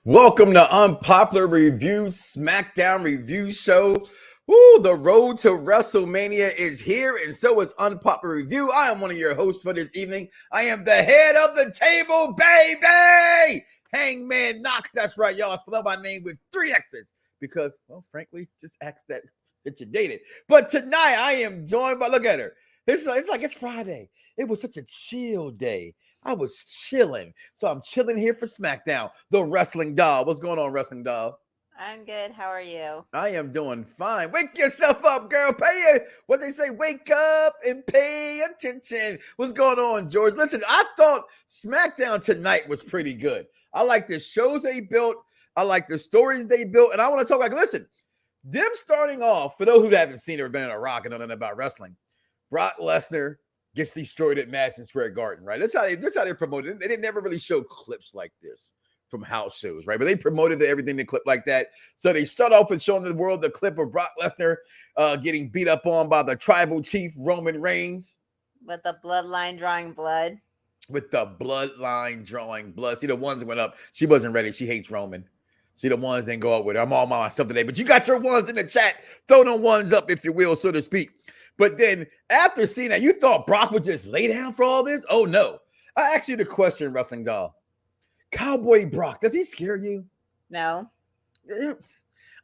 Welcome to Unpopular Review Smackdown Review Show. Woo, the road to Wrestlemania is here, and so is Unpopular Review. I am one of your hosts for this evening. I am the head of the table, baby! Hangman Knoxxx, that's right, y'all. I spell out my name with 3 X's because, well, frankly, just X that you dated. But tonight, I am joined by, look at her. It's like it's Friday. It was such a chill day. I was chilling. So I'm chilling here for SmackDown. The Wrestling Doll. What's going on, Wrestling Doll? I'm good. How are you? I am doing fine. Wake yourself up, girl. Pay it. What they say, wake up and pay attention. What's going on, George? Listen, I thought SmackDown tonight was pretty good. I like the shows they built. I like the stories they built. And I want to talk listen, them starting off, for those who haven't seen it or been in a rock and know nothing about wrestling, Brock Lesnar gets destroyed at Madison Square Garden, right? That's how they promoted it. They didn't never really show clips like this from house shows, right? But they promoted everything in clip like that. So they start off with showing the world the clip of Brock Lesnar getting beat up on by the tribal chief Roman Reigns. With the bloodline drawing blood. With the bloodline drawing blood. See, the ones went up. She wasn't ready. She hates Roman. See, the ones didn't go up with her. I'm all by myself today. But you got your ones in the chat. Throw them ones up, if you will, so to speak. But then after seeing that, you thought Brock would just lay down for all this? Oh, no. I asked you the question, Wrestling Doll. Cowboy Brock, does he scare you? No. I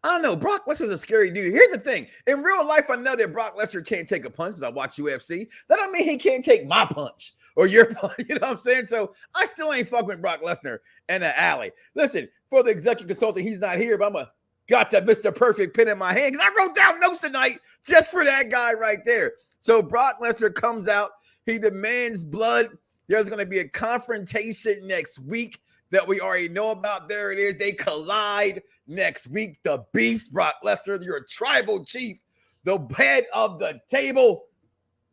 don't know. Brock Lesnar's a scary dude. Here's the thing. In real life, I know that Brock Lesnar can't take a punch as I watch UFC. That don't mean he can't take my punch or your punch. You know what I'm saying? So I still ain't fucking with Brock Lesnar in the alley. Listen, for the executive consultant, he's not here, but got that Mr. Perfect pen in my hand because I wrote down notes tonight just for that guy right there. So Brock Lesnar comes out. He demands blood. There's going to be a confrontation next week that we already know about. There it is. They collide next week. The Beast, Brock Lesnar, your tribal chief, the head of the table,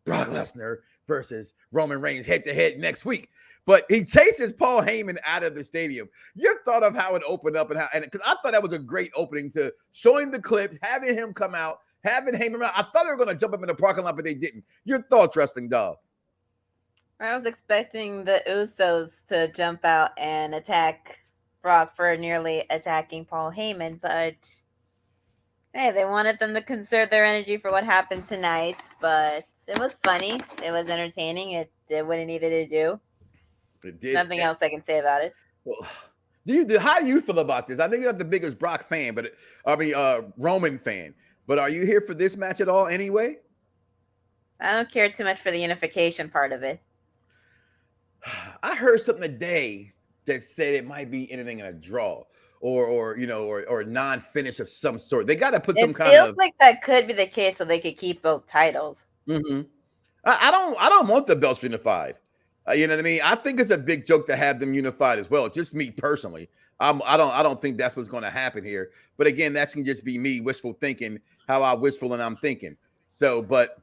Brock Lesnar versus Roman Reigns head-to-head next week. But he chases Paul Heyman out of the stadium. Your thought of how it opened up and because I thought that was a great opening to showing the clips, having him come out, having Heyman out. I thought they were going to jump up in the parking lot, but they didn't. Your thoughts, Wrestling Doll? I was expecting the Usos to jump out and attack Brock for nearly attacking Paul Heyman, but hey, they wanted them to conserve their energy for what happened tonight. But it was funny. It was entertaining. It did what it needed to do. It did. Nothing else I can say about it. Well, how do you feel about this? I know you're not the biggest Brock fan, but Roman fan. But are you here for this match at all anyway? I don't care too much for the unification part of it. I heard something today that said it might be anything in a draw or non-finish of some sort. They got to put some kind of. It feels like that could be the case, so they could keep both titles. Mm-hmm. I don't want the belts unified. You know what I mean? I think it's a big joke to have them unified as well. Just me personally. I don't think that's what's going to happen here. But again, that can just be me wishful thinking, how I wishful and I'm thinking. So, but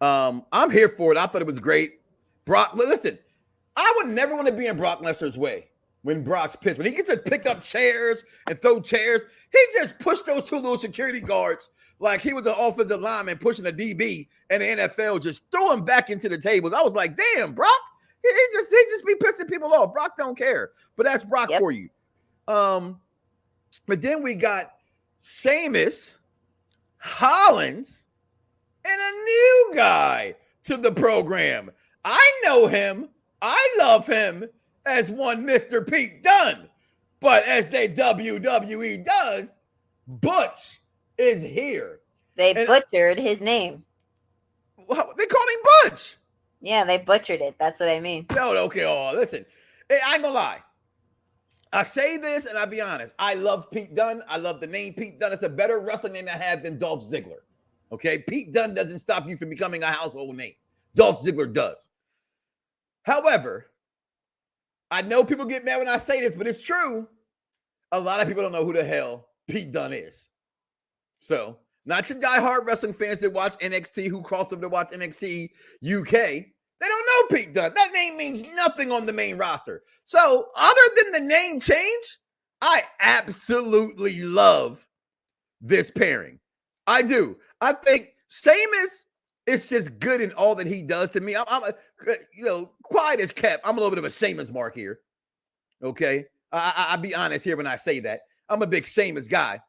I'm here for it. I thought it was great. Brock, listen, I would never want to be in Brock Lesnar's way when Brock's pissed. When he gets to pick up chairs and throw chairs, he just pushed those 2 little security guards like he was an offensive lineman pushing a DB, and the NFL just threw him back into the tables. I was like, damn, Brock. He just be pissing people off. Brock don't care. But that's Brock for you. But then we got Sheamus, Hollins, and a new guy to the program. I know him. I love him as one Mr. Pete Dunne. But as they WWE does, Butch is here. They butchered his name. Well, they called him Butch. Yeah, they butchered it. That's what I mean. No, okay. Oh, listen. I ain't gonna lie. I say this and I'll be honest. I love Pete Dunne. I love the name Pete Dunne. It's a better wrestling name to have than Dolph Ziggler. Okay? Pete Dunne doesn't stop you from becoming a household name. Dolph Ziggler does. However, I know people get mad when I say this, but it's true. A lot of people don't know who the hell Pete Dunne is. So, not your diehard wrestling fans that watch NXT who crossed over to watch NXT UK. They don't know Pete Dunne. That name means nothing on the main roster. So, other than the name change, I absolutely love this pairing. I do. I think Sheamus is just good in all that he does to me. I'm quiet as kept. I'm a little bit of a Sheamus mark here. Okay. I'll be honest here when I say that. I'm a big Sheamus guy.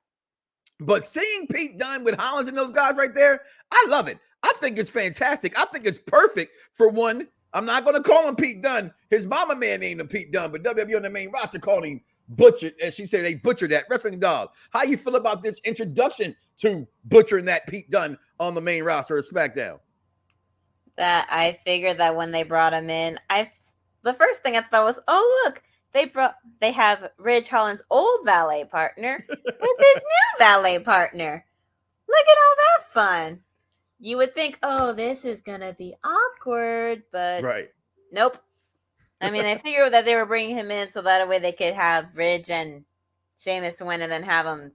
But seeing Pete Dunne with Hollins and those guys right there, I love it. I think it's fantastic. I think it's perfect for one. I'm not going to call him Pete Dunne. His mama man named him Pete Dunne, but WWE on the main roster called him Butcher. As she said, they butchered that. Wrestling Dog. How you feel about this introduction to butchering that Pete Dunne on the main roster of SmackDown? That I figured that when they brought him in, the first thing I thought was, oh look, they have Ridge Holland's old valet partner with his new valet partner. Look at all that fun. You would think, oh, this is gonna be awkward, but right. Nope. I mean, I figured that they were bringing him in so that way they could have Ridge and Sheamus win and then have him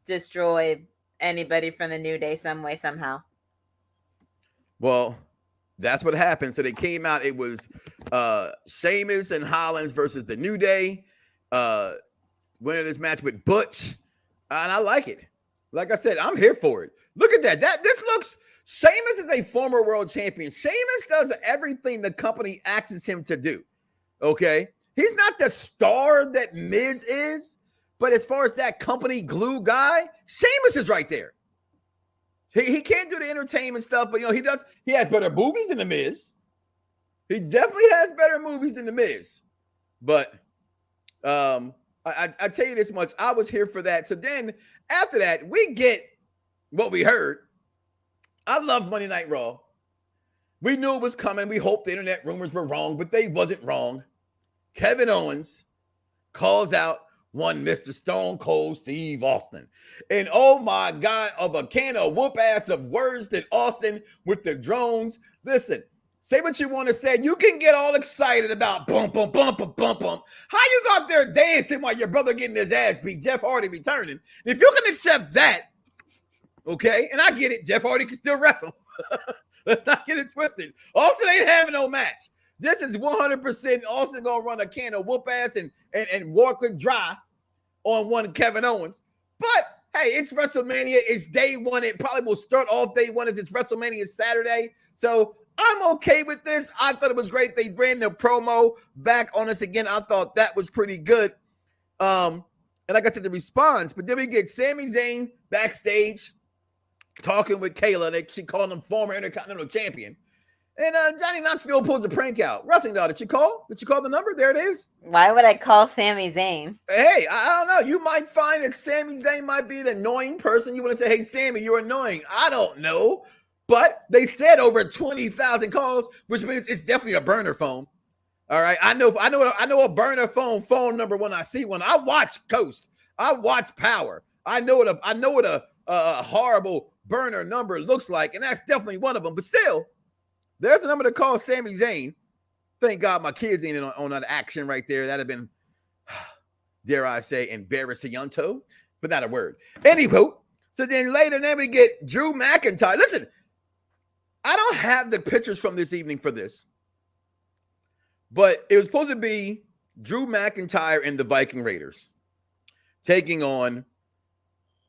destroy anybody from the New Day some way, somehow. Well, that's what happened. So they came out. It was Sheamus and Hollins versus the New Day. Winning this match with Butch. And I like it. Like I said, I'm here for it. Look at that. This looks... Sheamus is a former world champion. Sheamus does everything the company asks him to do. Okay? He's not the star that Miz is, but as far as that company glue guy, Sheamus is right there. He can't do the entertainment stuff, but he has better movies than the Miz. He definitely has better movies than the Miz. But I tell you this much, I was here for that. So then after that, we get what we heard. I love Monday Night Raw. We knew it was coming. We hoped the internet rumors were wrong, but they wasn't wrong. Kevin Owens calls out one Mr. Stone Cold Steve Austin. And oh my God, of a can of whoop ass of words that Austin with the drones. Listen, say what you want to say. You can get all excited about bump, bump, bump, bump, bump, bump. How you got there dancing while your brother getting his ass beat, Jeff Hardy returning? If you can accept that, okay, and I get it. Jeff Hardy can still wrestle. Let's not get it twisted. Austin ain't having no match. This is 100% Austin going to run a can of whoop ass and walk it dry on one Kevin Owens. But, hey, it's WrestleMania. It's day one. It probably will start off day one as it's WrestleMania Saturday. So I'm okay with this. I thought it was great. They ran the promo back on us again. I thought that was pretty good. And I got to the response. But then we get Sami Zayn backstage talking with Kayla. She called him former Intercontinental Champion. And Johnny Knoxvillie pulls a prank out. Wrestling Dog, did you call? Did you call the number? There it is. Why would I call Sami Zayn? Hey, I don't know. You might find that Sami Zayn might be an annoying person. You want to say, hey, Sammy, you're annoying. I don't know. But they said over 20,000 calls, which means it's definitely a burner phone. All right. I know a burner phone number when I see one. I watch Coast. I watch Power. I know what a horrible burner number looks like, and that's definitely one of them. But still, there's a number to call Sami Zayn. Thank God my kids ain't on that action right there. That'd have been, dare I say, embarrassing, but not a word. Anywho, so then later, we get Drew McIntyre. Listen, I don't have the pictures from this evening for this, but it was supposed to be Drew McIntyre and the Viking Raiders taking on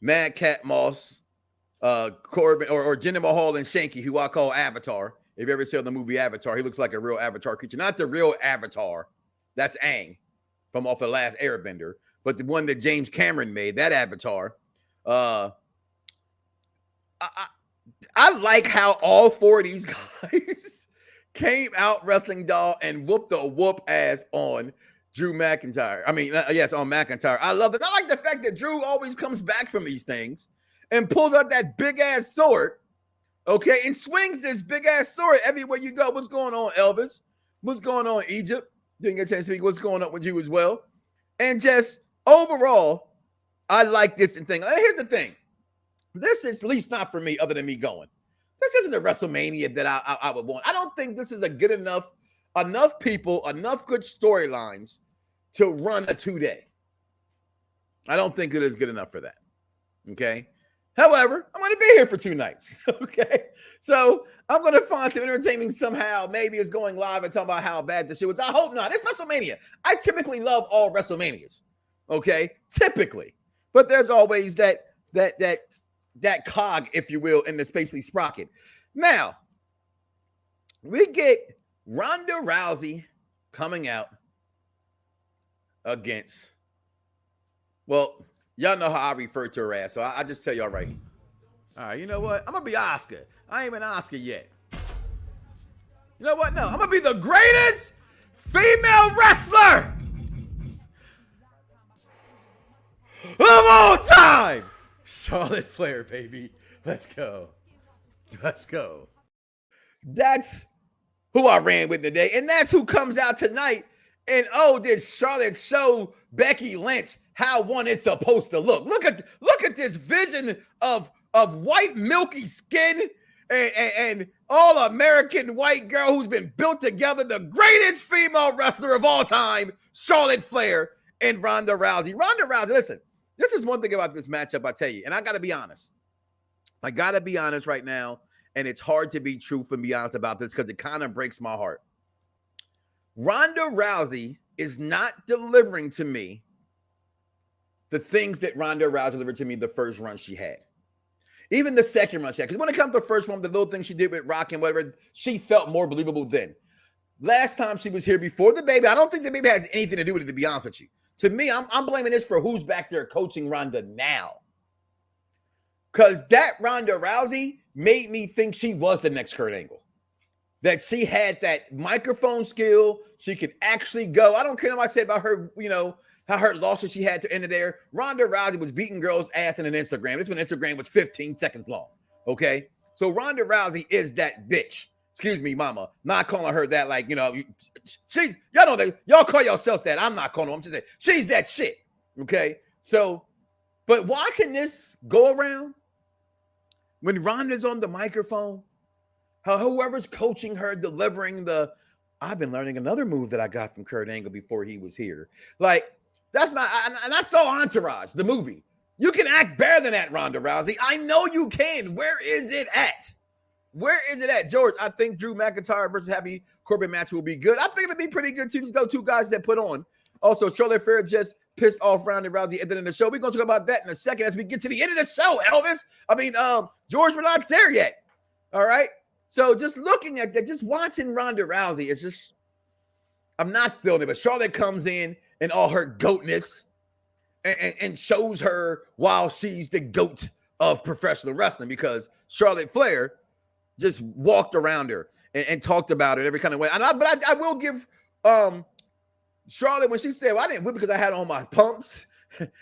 Madcap Moss, Corbin, or Jinder Mahal and Shanky, who I call Avatar. If you ever saw the movie Avatar, he looks like a real Avatar creature. Not the real Avatar. That's Aang from off the last Airbender, but the one that James Cameron made, that Avatar. I like how all four of these guys came out Wrestling Dog and whooped the whoop ass on Drew McIntyre. I mean, yes, on McIntyre. I love it. I like the fact that Drew always comes back from these things and pulls out that big ass sword, okay, and swings this big ass sword everywhere you go. What's going on, Elvis? What's going on, Egypt? Didn't get a chance to speak. What's going on with you as well? And just overall, I like this and thing. Here's the thing. This is at least not for me, other than me going. This isn't a WrestleMania that I would want. I don't think this is a good enough people, enough good storylines to run a 2-day. I don't think it is good enough for that. Okay. However, I'm going to be here for 2 nights. Okay. So I'm going to find some entertainment somehow. Maybe it's going live and talking about how bad the show is. I hope not. It's WrestleMania. I typically love all WrestleManias. Okay. Typically. But there's always that cog, if you will, in the spacely sprocket. Now, we get Ronda Rousey coming out against, well, y'all know how I refer to her as, so I just tell y'all right here. All right, you know what? I'm going to be Oscar. I ain't been Oscar yet. You know what? No, I'm going to be the greatest female wrestler of all time. Charlotte Flair, baby. Let's go. Let's go. That's who I ran with today. And that's who comes out tonight. And oh, did Charlotte show Becky Lynch how one is supposed to look. Look at this vision of white milky skin and all American white girl who's been built together, the greatest female wrestler of all time, Charlotte Flair and Ronda Rousey. Ronda Rousey, listen, this is one thing about this matchup, I tell you, and I got to be honest. I got to be honest right now, and it's hard to be truthful and be honest about this because it kind of breaks my heart. Ronda Rousey is not delivering to me the things that Ronda Rousey delivered to me the first run she had. Even the second run she had. Because when it comes to the first one, the little thing she did with Rock and whatever, she felt more believable then. Last time she was here before the baby, I don't think the baby has anything to do with it, to be honest with you. To me, I'm blaming this for who's back there coaching Ronda now. Because that Ronda Rousey made me think she was the next Kurt Angle. That she had that microphone skill. She could actually go. I don't care what I said about her, how her losses she had to end of there. Ronda Rousey was beating girls' ass in an Instagram. This when Instagram was 15 seconds long. Okay? So Ronda Rousey is that bitch. Excuse me, mama. Not calling her that she's, y'all call yourselves that. I'm not calling her. I'm just saying, she's that shit. Okay? So, but watching this go around, when Ronda's on the microphone, how whoever's coaching her, delivering I've been learning another move that I got from Kurt Angle before he was here. That's not, and I saw Entourage, the movie. You can act better than that, Ronda Rousey. I know you can. Where is it at? Where is it at, George? I think Drew McIntyre versus Happy Corbin match will be good. I think it'll be pretty good too. Just go two guys that put on. Also, Charlotte Flair just pissed off Ronda Rousey at the end of the show. We're going to talk about that in a second as we get to the end of the show, Elvis. George, we're not there yet. All right? So just looking at that, just watching Ronda Rousey, it's just, I'm not feeling it. But Charlotte comes in all her goatness and shows her while she's the goat of professional wrestling, because Charlotte Flair just walked around her and talked about it every kind of way. But I will give Charlotte, when she said, well, I didn't win because I had on my pumps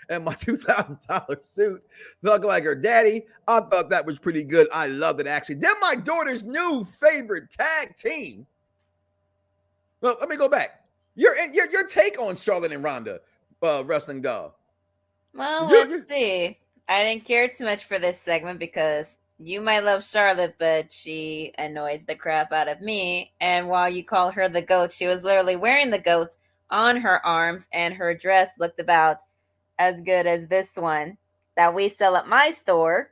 and my $2,000 suit, looking like her daddy. I thought that was pretty good. I loved it, actually. Then my daughter's new favorite tag team. Well, let me go back. Your take on Charlotte and Ronda wrestling, doll. Well, let's see. I didn't care too much for this segment because you might love Charlotte, but she annoys the crap out of me. And while you call her the goat, she was literally wearing the goat on her arms, and her dress looked about as good as this one that we sell at my store.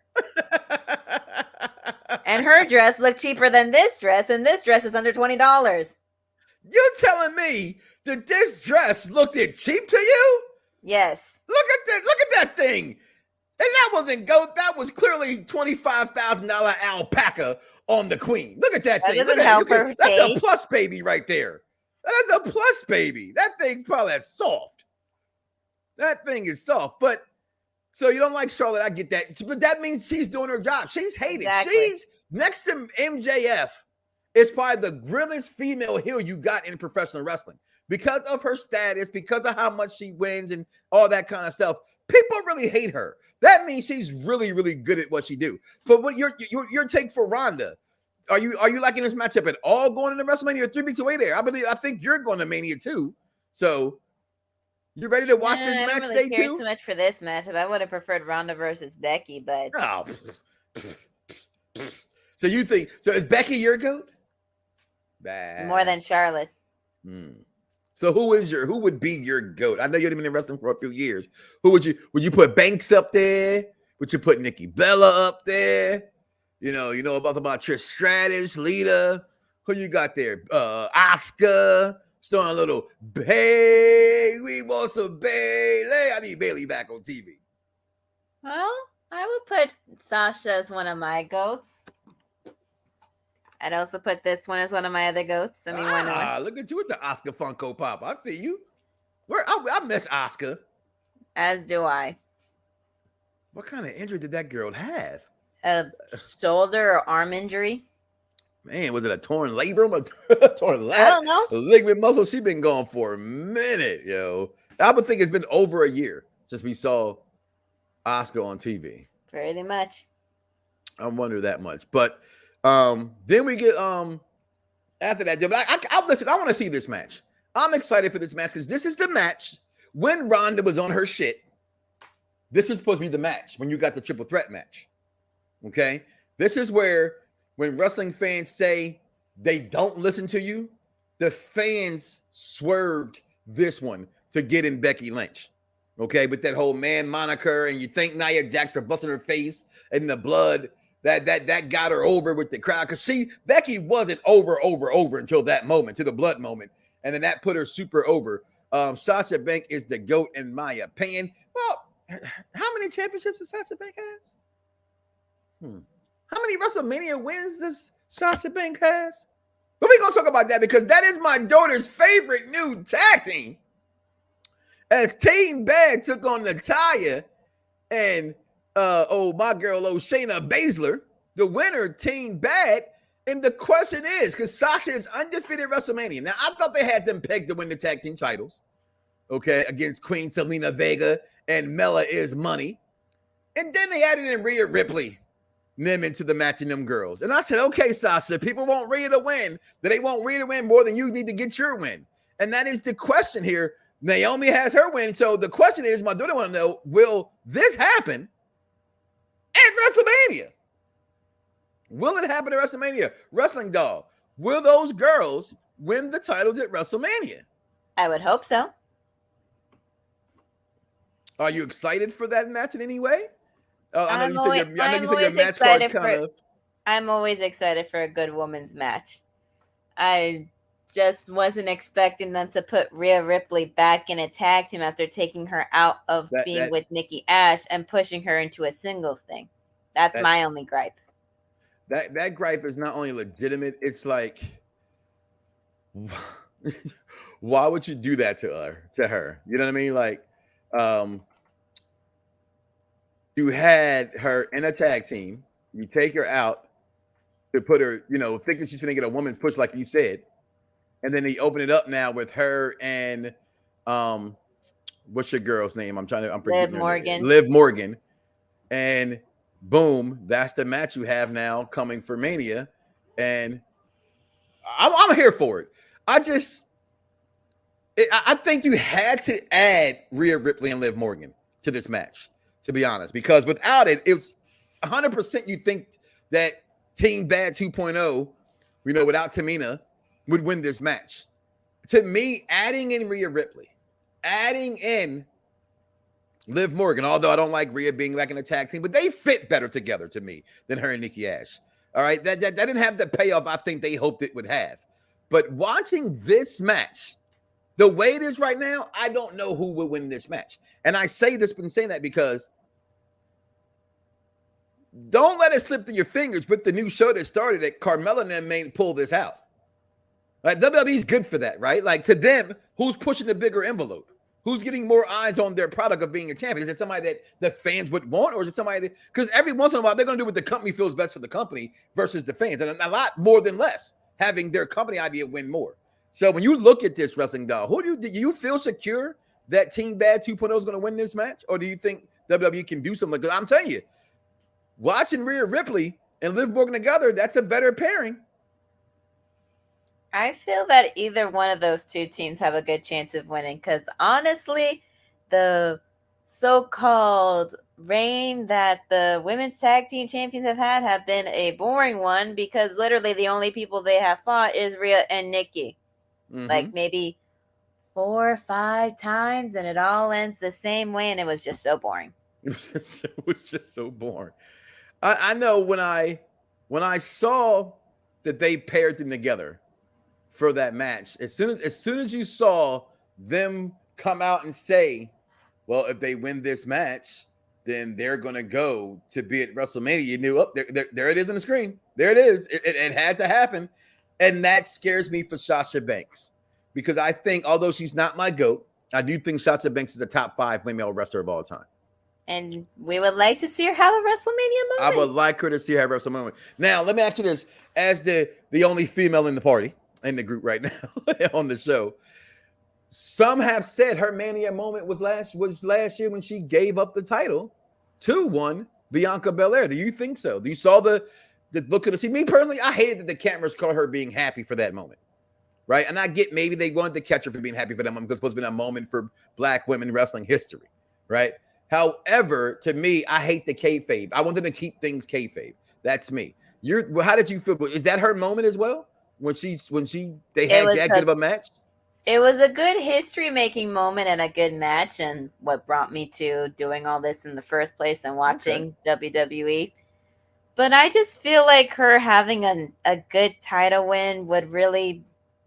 And her dress looked cheaper than this dress, and this dress is under $20. You telling me that this dress looked cheap to you? Yes. Look at that thing. And that wasn't goat. That was clearly $25,000 alpaca on the queen. Look at that thing. Doesn't help her. That's a plus baby right there. That is a plus baby. That thing's probably as soft. That thing is soft. But so you don't like Charlotte, I get that. But that means she's doing her job. She's hated. Exactly. She's next to MJF. Is probably the grillest female heel you got in professional wrestling. Because of her status, because of how much she wins and all that kind of stuff. People really hate her. That means she's really, really good at what she do. But what your take for Ronda? Are you liking this matchup at all going into WrestleMania? 3 weeks away there. I think you're going to Mania too. So you ready to watch this match? I don't really care too much for this matchup. I would have preferred Ronda versus Becky, but so you think is Becky your goat? More than Charlotte. So who would be your goat? I know you haven't been in wrestling for a few years. Who would you put Banks up there? Would you put Nikki Bella up there? You know about Trish Stratus, Lita. Who you got there? Asuka. Starting a little Bailey. We want some Bailey. I need Bailey back on TV. Well, I would put Sasha as one of my goats. I'd also put this one as one of my other goats. I mean, look at you with the Oscar Funko Pop. I see you. I miss Asuka. As do I. What kind of injury did that girl have? A shoulder or arm injury? Man, was it a torn labrum, a torn I don't know. a ligament muscle? She been gone for a minute, yo. I would think it's been over a year since we saw Asuka on TV. Pretty much. I wonder that much. But then we get after that. But I listen. I want to see this match. I'm excited for this match because this is the match when Ronda was on her shit. This was supposed to be the match when you got the triple threat match. Okay, this is where when wrestling fans say they don't listen to you, the fans swerved this one to get in Becky Lynch. Okay, with that whole man moniker, and you think Nia Jax for busting her face and the blood that got her over with the crowd. Because Becky wasn't over until that moment, to the blood moment. And then that put her super over. Sasha Banks is the GOAT in my opinion. Well, how many championships does Sasha Banks has? How many WrestleMania wins does Sasha Banks has? But we're going to talk about that because that is my daughter's favorite new tag team. As Team Bad took on Natalya and my girl Shayna Baszler, the winner, Team Bad. And the question is, because Sasha is undefeated WrestleMania. Now, I thought they had them pegged to win the tag team titles, okay, against Queen Selena Vega and Mella is Money. And then they added in Rhea Ripley, them into the match and them girls. And I said, okay, Sasha, people want Rhea to win, but they want Rhea to win more than you need to get your win. And that is the question here. Naomi has her win. So the question is, my daughter want to know, will this happen at WrestleMania? Will it happen at WrestleMania? Wrestling Doll, will those girls win the titles at WrestleMania? I would hope so. Are you excited for that match in any way? I know you said your match card's kind of. I'm always excited for a good women's match. I just wasn't expecting them to put Rhea Ripley back in a tag team after taking her out of being with Nikki Ash and pushing her into a singles thing. That's my only gripe. That gripe is not only legitimate, it's like, why would you do that to her? You know what I mean? Like, you had her in a tag team, you take her out to put her, thinking she's gonna get a woman's push, like you said, and then they open it up now with her and what's your girl's name? I'm forgetting. Liv Morgan, and boom, that's the match you have now coming for Mania, and I'm here for it. I think you had to add Rhea Ripley and Liv Morgan to this match, to be honest, because without it, it's 100% you think that Team Bad 2.0, without Tamina, would win this match. To me, adding in Rhea Ripley, adding in Liv Morgan, although I don't like Rhea being back in the tag team, but they fit better together to me than her and Nikki Ash. All right, that didn't have the payoff I think they hoped it would have. But watching this match, the way it is right now, I don't know who will win this match. And I say this, been saying that because don't let it slip through your fingers with the new show that started that Carmella and them may pull this out. Like, WWE's good for that, right? Like, to them, who's pushing the bigger envelope? Who's getting more eyes on their product of being a champion? Is it somebody that the fans would want, or is it somebody that, because every once in a while they're going to do what the company feels best for the company versus the fans, and a lot more than less, having their company idea win more. So when you look at this, Wrestling Doll, do you feel secure that Team Bad 2.0 is going to win this match, or do you think WWE can do something? Because I'm telling you, watching Rhea Ripley and Liv Morgan together, that's a better pairing. I feel that either one of those two teams have a good chance of winning because honestly, the so-called reign that the women's tag team champions have been a boring one because literally the only people they have fought is Rhea and Nikki. Mm-hmm. Like maybe 4 or 5 times and it all ends the same way and it was just so boring. It was just so boring. I know when I saw that they paired them together for that match, as soon as you saw them come out and say, well, if they win this match, then they're going to go to be at WrestleMania, you knew, there it is on the screen. There it is. It had to happen. And that scares me for Sasha Banks because I think, although she's not my GOAT, I do think Sasha Banks is a top 5 female wrestler of all time. And we would like to see her have a WrestleMania moment. I would like her to see her have a WrestleMania moment. Now, let me ask you this. As the only female in the party, in the group right now on the show, some have said her Mania moment was last year when she gave up the title to one Bianca Belair. Do you think so? Do you saw the look of the see? Me personally, I hated that the cameras caught her being happy for that moment. Right. And I get maybe they wanted to catch her for being happy for that moment because it's supposed to be a moment for Black women wrestling history. Right. However, to me, I hate the kayfabe. I want them to keep things kayfabe. That's me. How did you feel? Is that her moment as well? When they had that good of a match? It was a good history-making moment and a good match, and what brought me to doing all this in the first place and watching WWE. But I just feel like her having a good title win would really,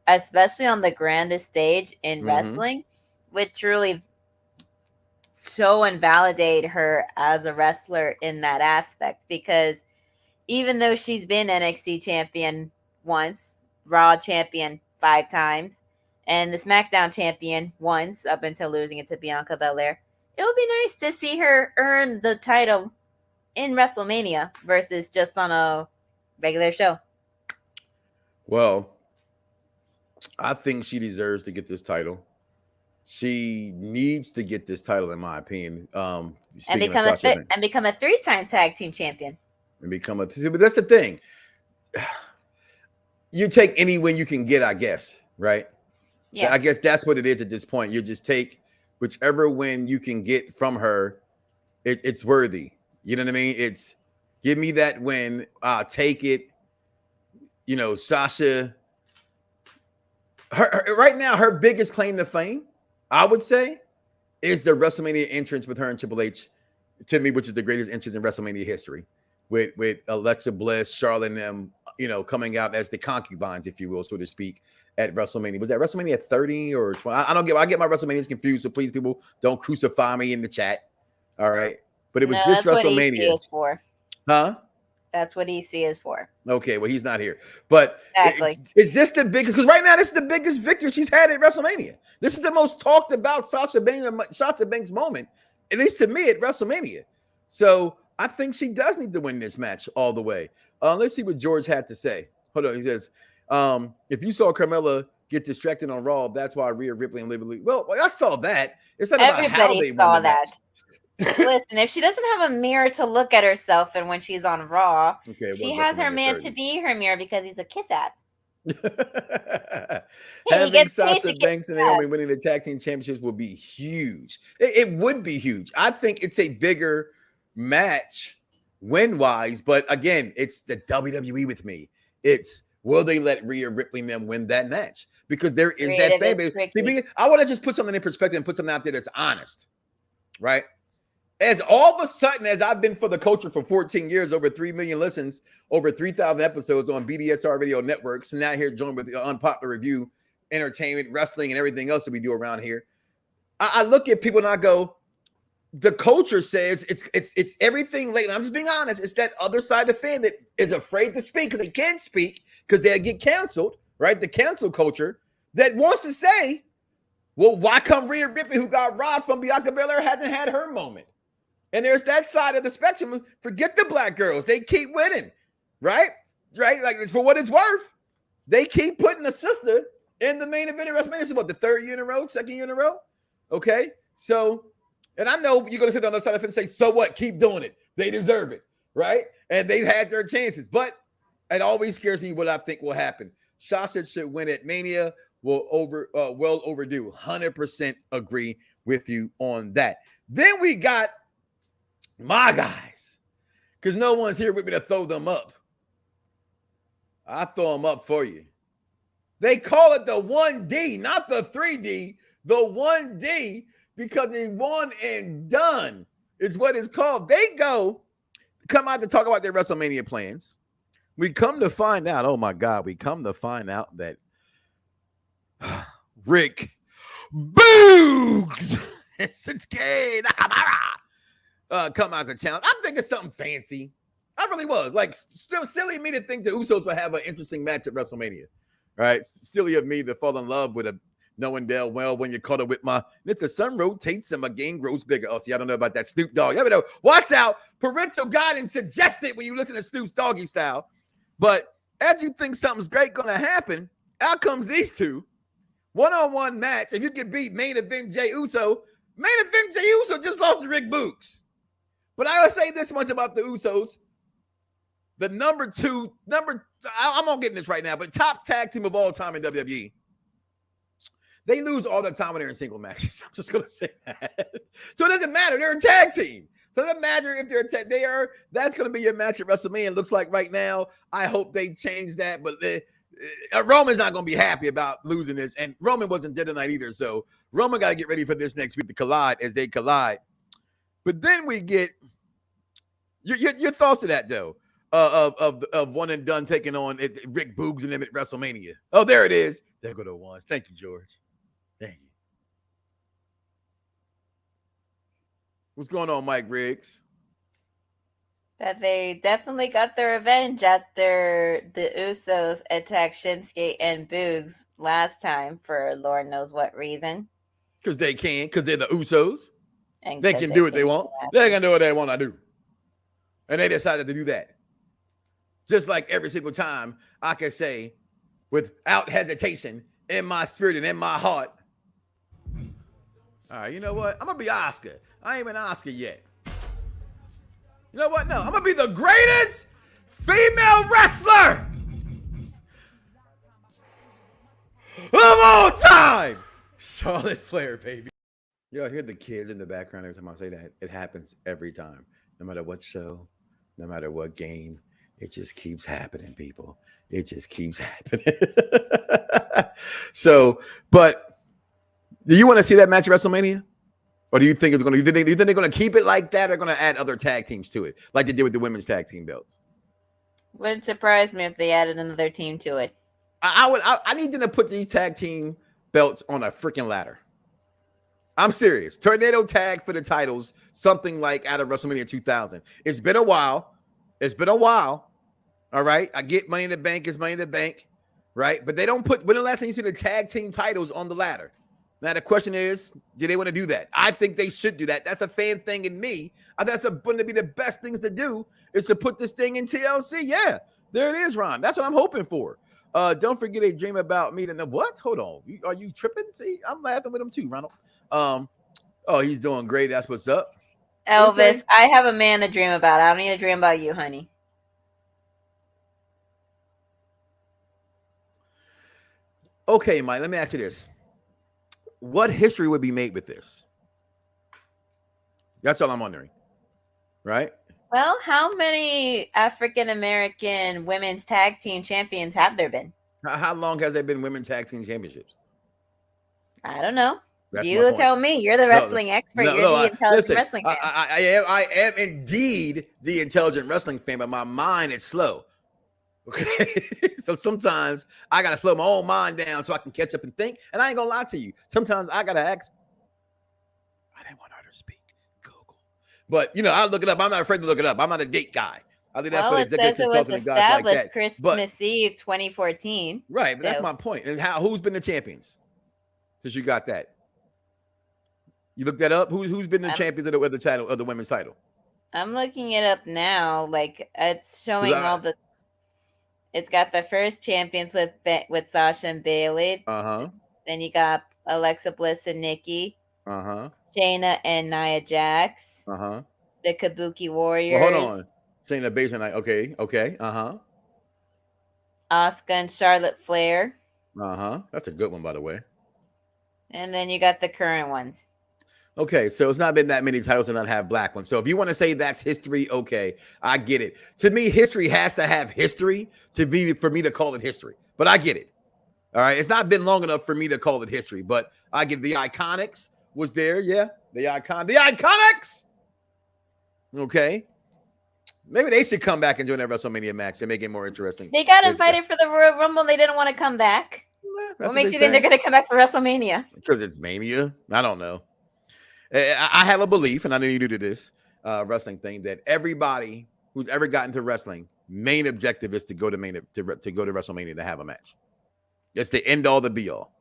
especially on the grandest stage in wrestling, would truly show and validate her as a wrestler in that aspect. Because even though she's been NXT champion once, Raw champion 5 times, and the SmackDown champion once up until losing it to Bianca Belair, it would be nice to see her earn the title in WrestleMania versus just on a regular show. Well, I think she deserves to get this title. She needs to get this title, in my opinion. And become a 3-time tag team champion. But that's the thing. You take any win you can get, I guess, right? Yeah. I guess that's what it is at this point. You just take whichever win you can get from her. It's worthy. You know what I mean? It's give me that win. Take it. You know, Sasha. Her right now, her biggest claim to fame, I would say, is the WrestleMania entrance with her and Triple H, to me, which is the greatest entrance in WrestleMania history, with Alexa Bliss, Charlotte, and them, coming out as the concubines, if you will, so to speak, at WrestleMania. Was that WrestleMania 30 or 20? I get my WrestleManias confused, so please, people, don't crucify me in the chat. All right, but it was just WrestleMania. What EC is for. Huh? That's what EC is for. Okay, well, he's not here. But exactly. Is this the biggest? Because right now, this is the biggest victory she's had at WrestleMania. This is the most talked about Sasha Banks moment, at least to me, at WrestleMania. So I think she does need to win this match all the way. Let's see what George had to say. Hold on. He says, if you saw Carmella get distracted on Raw, that's why Rhea Ripley and Liv. Well, I saw that. It's not about how they saw that. Listen, if she doesn't have a mirror to look at herself, and when she's on Raw, she has her man to be her mirror because he's a kiss ass. Having Sasha Banks and Naomi winning the tag team championships would be huge. It would be huge. I think it's a bigger match win-wise, but again, it's the WWE with me. It's will they let Rhea Ripley and them win that match? Because there is that fan base. I want to just put something in perspective and put something out there that's honest, right? As all of a sudden, as I've been for the culture for 14 years, over 3 million listens, over 3,000 episodes on BDSR Radio Networks, and now here joined with the Unpopular Review, entertainment, wrestling, and everything else that we do around here. I look at people and I go, the culture says it's everything lately. I'm just being honest. It's that other side of the fan that is afraid to speak because they can't speak because they'll get canceled, right? The cancel culture that wants to say, well, why come Rhea Ripley, who got robbed from Bianca Belair, hasn't had her moment? And there's that side of the spectrum. Forget the black girls. They keep winning, right? Right? Like, for what it's worth, they keep putting a sister in the main event of WrestleMania. This is what, the 3rd year in a row, 2nd year in a row? Okay? So, and I know you're going to sit on the other side of it and say, so what? Keep doing it. They deserve it, right? And they've had their chances. But it always scares me what I think will happen. Sasha should win at Mania. Well overdue. 100% agree with you on that. Then we got my guys, because no one's here with me to throw them up. I throw them up for you. They call it the 1D, not the 3D, the 1D, because it's one and done is what it's called. They come out to talk about their WrestleMania plans. We come to find out, oh my God, that Rick Boogs Shinsuke Nakamura come out to challenge. I'm thinking something fancy. I really was. Like, still silly of me to think the Usos would have an interesting match at WrestleMania. Right? Silly of me to fall in love with knowing damn well when you're caught up with my, it's the sun rotates and my game grows bigger. Oh, see, I don't know about that Snoop Dogg. You ever know? Watch out. Parental guidance suggested when you listen to Snoop's Doggy Style. But as you think something's great going to happen, out comes these two. One-on-one match. If you could beat main event Jey Uso just lost to Rick Boogs. But I will say this much about the Usos. The I'm going to get in this right now, but top tag team of all time in WWE. They lose all the time when they're in single matches. I'm just going to say that. So it doesn't matter. They're a tag team. So it doesn't matter if they're a tag. That's going to be your match at WrestleMania. It looks like right now. I hope they change that. But Roman's not going to be happy about losing this. And Roman wasn't dead tonight either. So Roman got to get ready for this next week to collide as they collide. But then we get your thoughts of that, though, of one and done taking on Rick Boogs and them at WrestleMania. Oh, there it is. There go the ones. Thank you, George. Thank you. What's going on, Mike Riggs? That they definitely got their revenge after the Usos attacked Shinsuke and Boogs last time for Lord knows what reason. Because they can, because they're the Usos. And they can do what they want. They can do what they want to do. And they decided to do that. Just like every single time I can say, without hesitation, in my spirit and in my heart, all right, you know what? I'm going to be Oscar. I ain't been Oscar yet. You know what? No, I'm going to be the greatest female wrestler of all time. Charlotte Flair, baby. Yo, I hear the kids in the background every time I say that. It happens every time. No matter what show, no matter what game, it just keeps happening, people. It just keeps happening. So, but do you want to see that match at WrestleMania? Or do you think it's going to? Do you think they're going to keep it like that, or going to add other tag teams to it, like they did with the women's tag team belts? Wouldn't surprise me if they added another team to it. I need them to put these tag team belts on a freaking ladder. I'm serious. Tornado tag for the titles, something like out of WrestleMania 2000. It's been a while. All right. I get Money in the Bank is Money in the Bank, right? But they don't put. When the last time you see the tag team titles on the ladder? Now, the question is, do they want to do that? I think they should do that. That's a fan thing in me. I think that's going to be the best things to do is to put this thing in TLC. Yeah, there it is, Ron. That's what I'm hoping for. Don't forget a dream about me to know what? Hold on. Are you tripping? See, I'm laughing with him too, Ronald. Oh, he's doing great. That's what's up. Elvis, I have a man to dream about. I don't need to dream about you, honey. Okay, Mike, let me ask you this. What history would be made with this? That's all I'm wondering. Right? Well, how many African-American women's tag team champions have there been? How long has there been women's tag team championships? I don't know. That's you tell me. You're the wrestling expert. You're the intelligent wrestling fan. I am indeed the intelligent wrestling fan, but my mind is slow. Okay, so sometimes I gotta slow my own mind down so I can catch up and think. And I ain't gonna lie to you. Sometimes I gotta ask. I didn't want her to speak. Google, but I look it up. I'm not afraid to look it up. I'm not a date guy. I think that's for executive consulting and guys like that. Christmas Eve 2014. Right, but that's my point. And who's been the champions since you got that? You looked that up. Who's been the champions of the title of the women's title? I'm looking it up now. Like it's showing all the. It's got the first champions with Sasha and Bayley. Then you got Alexa Bliss and Nikki. Shayna and Nia Jax. The Kabuki Warriors. Well, hold on. Shayna Baszler. Okay. Asuka and Charlotte Flair. That's a good one, by the way. And then you got the current ones. Okay, so it's not been that many titles to not have black ones. So if you want to say that's history, okay, I get it. To me, history has to have history for me to call it history. But I get it. All right, it's not been long enough for me to call it history. But I get the Iconics was there, yeah. The Iconics. Okay, maybe they should come back and join that WrestleMania match and make it more interesting. They got invited for the Royal Rumble. They didn't want to come back. What makes you think they're going to come back for WrestleMania? Because it's Mania. I don't know. I have a belief, and I know you do to this wrestling thing, that everybody who's ever gotten to wrestling, main objective is to go to WrestleMania to have a match. It's the end all, the be all.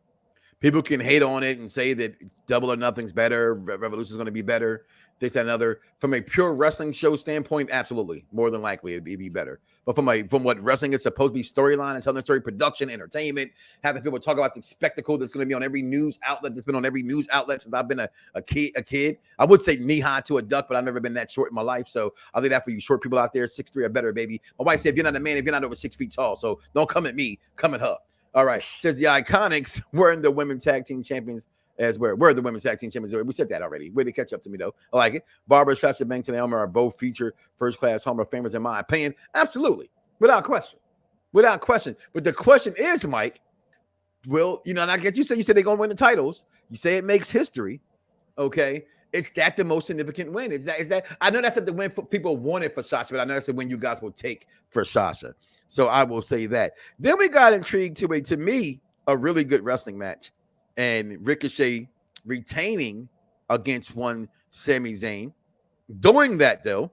People can hate on it and say that Double or Nothing's better, Revolution's going to be better, this, that, and other. From a pure wrestling show standpoint, absolutely. More than likely, it'd be better. But from what wrestling is supposed to be, storyline and telling the story, production, entertainment, having people talk about the spectacle that's going to be on every news outlet, that's been on every news outlet since I've been a kid. I would say knee-high to a duck, but I've never been that short in my life. So I'll leave that for you short people out there, 6'3" or better, baby. My wife said, if you're not a man, if you're not over 6 feet tall, so don't come at me, come at her. All right. Says the Iconics weren't the women's tag team champions as we're the women's tag team champions. We said that already. Way to catch up to me, though. I like it. Barbara, Sasha Banks, and Elmer are both featured first-class Hall of Famers, in my opinion. Absolutely. Without question. Without question. But the question is, Mike, and I get you said they're going to win the titles. You say it makes history. Okay. Is that the most significant win? Is that? I know that's the win people wanted for Sasha, but I know that's the win you guys will take for Sasha. So I will say that. Then we got intrigued to me, a really good wrestling match. And Ricochet retaining against one Sami Zayn. During that, though,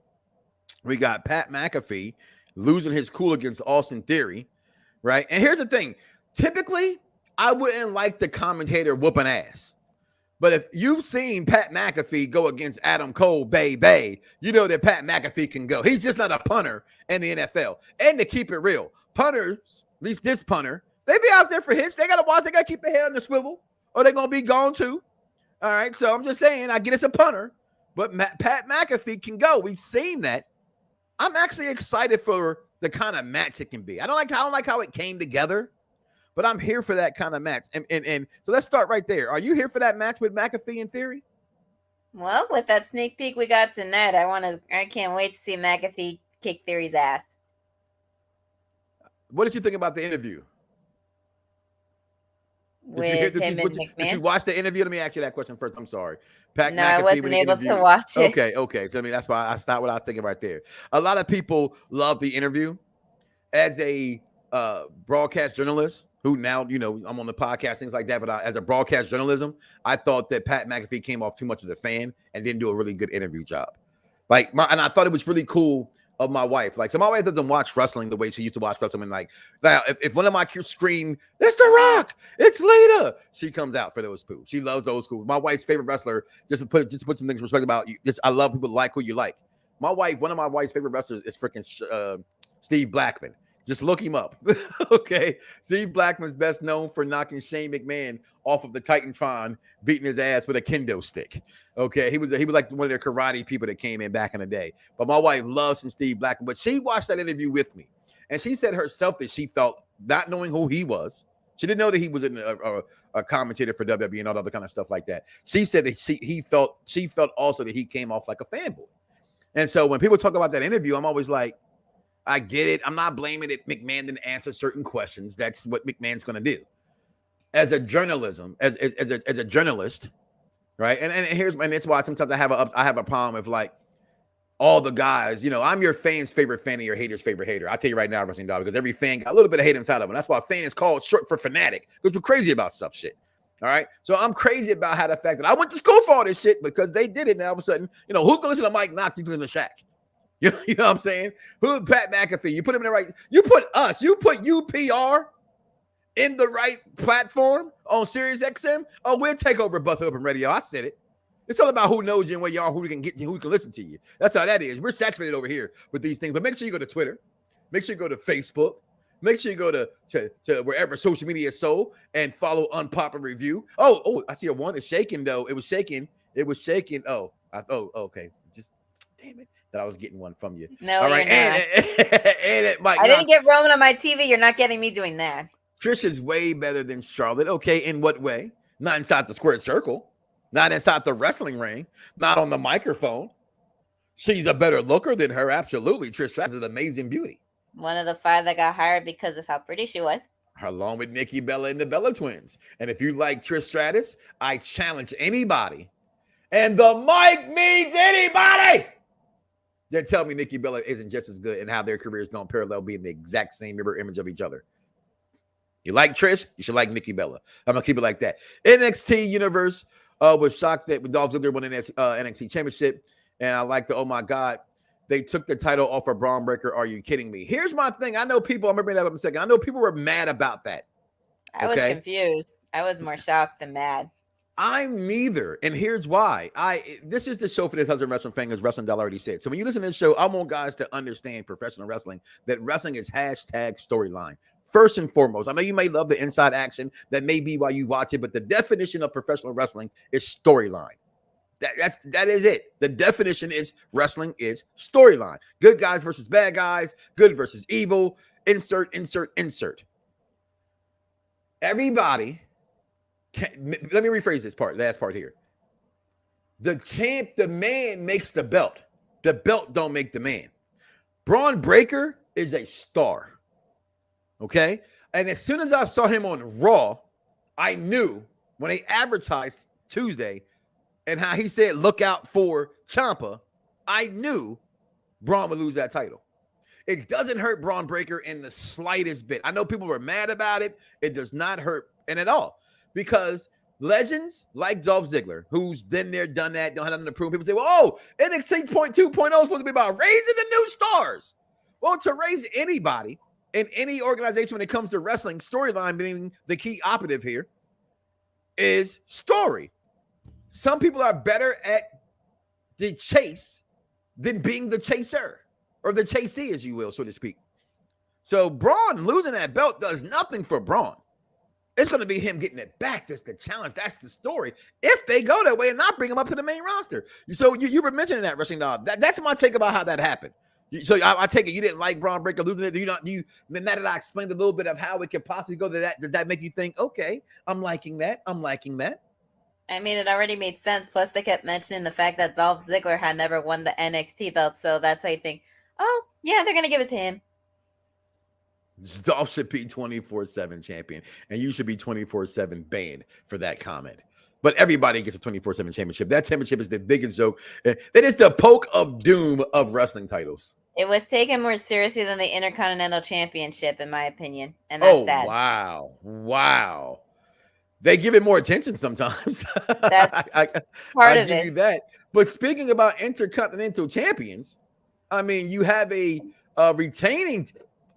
we got Pat McAfee losing his cool against Austin Theory, right? And here's the thing. Typically, I wouldn't like the commentator whooping ass. But if you've seen Pat McAfee go against Adam Cole, baby, you know that Pat McAfee can go. He's just not a punter in the NFL. And to keep it real, punters, at least this punter, they be out there for hits. They got to watch. They got to keep their head on the swivel or they're going to be gone too. All right, so I'm just saying, I get it's a punter, but Pat McAfee can go. We've seen that. I'm actually excited for the kind of match it can be. I don't like how it came together. But I'm here for that kind of match. And so let's start right there. Are you here for that match with McAfee and Theory? Well, with that sneak peek we got tonight, I can't wait to see McAfee kick Theory's ass. What did you think about the interview? Did you watch the interview? Let me ask you that question first. I'm sorry. No, I wasn't able to watch it. Okay. So that's why I stopped what I was thinking right there. A lot of people love the interview. As a broadcast journalist, who now, I'm on the podcast, things like that. But as a broadcast journalism, I thought that Pat McAfee came off too much as a fan and didn't do a really good interview job. And I thought it was really cool of my wife. So my wife doesn't watch wrestling the way she used to watch wrestling. And now if one of my kids scream, "It's The Rock, it's Lita," she comes out for those poo. She loves those cool. My wife's favorite wrestler, just to put some things in respect about you. I love people like who you like. One of my wife's favorite wrestlers is freaking Steve Blackman. Just look him up. Okay. Steve Blackman's best known for knocking Shane McMahon off of the Titantron, beating his ass with a kendo stick. Okay. He was like one of their karate people that came in back in the day. But my wife loves some Steve Blackman. But she watched that interview with me. And she said herself that she felt, not knowing who he was, she didn't know that he was a commentator for WWE and all other kind of stuff like that. She said that she felt also that he came off like a fanboy. And so when people talk about that interview, I'm always like, I get it. I'm not blaming it. McMahon didn't answer certain questions. That's what McMahon's going to do. As a journalist, right? And it's why sometimes I have a problem with all the guys. I'm your fan's favorite fan and your hater's favorite hater. I'll tell you right now, Wrestling Dog, because every fan got a little bit of hate inside of them. That's why fan is called short for fanatic, because we're crazy about stuff shit. All right. So I'm crazy about how the fact that I went to school for all this shit because they did it. And all of a sudden, who's going to listen to Mike Knoxxx? Who's going to Shaq? You know what I'm saying? Who Pat McAfee? You put him in the right. You put UPR in the right platform on Sirius XM. Oh, we'll take over Bust Open Radio. I said it. It's all about who knows you and where you are, who can get you, who can listen to you. That's how that is. We're saturated over here with these things. But make sure you go to Twitter. Make sure you go to Facebook. Make sure you go to wherever social media is sold and follow Unpopular Review. Oh, I see a one. It's shaking though. It was shaking. Oh, okay. Just damn it. That I was getting one from you. No, all right. And Mike, I didn't get Roman on my TV. You're not getting me doing that. Trish is way better than Charlotte. Okay, in what way? Not inside the squared circle. Not inside the wrestling ring. Not on the microphone. She's a better looker than her. Absolutely. Trish Stratus is an amazing beauty. One of the 5 that got hired because of how pretty she was. Along with Nikki Bella and the Bella Twins. And if you like Trish Stratus, I challenge anybody. And the mic means anybody. They tell me Nikki Bella isn't just as good and how their careers don't parallel, being the exact same mirror image of each other. You like Trish, you should like Nikki Bella. I'm going to keep it like that. NXT Universe was shocked that Dolph Ziggler won the NXT Championship. And I like oh my God, they took the title off of Braun Breaker. Are you kidding me? Here's my thing. I know people, I'm going to bring that up in a second. I know people were mad about that. I was confused. I was more shocked than mad. I'm neither, and here's why. This is the show for the intelligent wrestling fan, as Wrestling Doll already said. So when you listen to this show, I want guys to understand professional wrestling, that wrestling is hashtag storyline. First and foremost, I know you may love the inside action. That may be why you watch it, but the definition of professional wrestling is storyline. That is it. The definition is wrestling is storyline. Good guys versus bad guys, good versus evil. Insert. Everybody. Let me rephrase this last part here. The man makes the belt. The belt don't make the man. Braun Breaker is a star. Okay? And as soon as I saw him on Raw, I knew when they advertised Tuesday and how he said, look out for Ciampa, I knew Braun would lose that title. It doesn't hurt Braun Breaker in the slightest bit. I know people were mad about it. It does not hurt at all. Because legends like Dolph Ziggler, who's been there, done that, don't have nothing to prove. People say, well, oh, NXT 2.0 is supposed to be about raising the new stars. Well, to raise anybody in any organization when it comes to wrestling, storyline being the key operative here, is story. Some people are better at the chase than being the chaser, or the chasee, as you will, so to speak. So Braun losing that belt does nothing for Braun. It's going to be him getting it back. That's the challenge. That's the story. If they go that way and not bring him up to the main roster. So you were mentioning that, Wrestling Dog. That's my take about how that happened. So I take it you didn't like Braun Breaker losing it. Now that I explained a little bit of how it could possibly go to that, does that make you think, okay, I'm liking that. I mean, it already made sense. Plus, they kept mentioning the fact that Dolph Ziggler had never won the NXT belt. So that's how you think, oh, yeah, they're going to give it to him. Dolph should be 24/7 champion, and you should be 24/7 banned for that comment. But everybody gets a 24/7 championship. That championship is the biggest joke. That is the poke of doom of wrestling titles. It was taken more seriously than the Intercontinental Championship, in my opinion, and that's sad. Wow. They give it more attention sometimes. That's part of it. I give you that. But speaking about Intercontinental Champions, I mean, you have a retaining.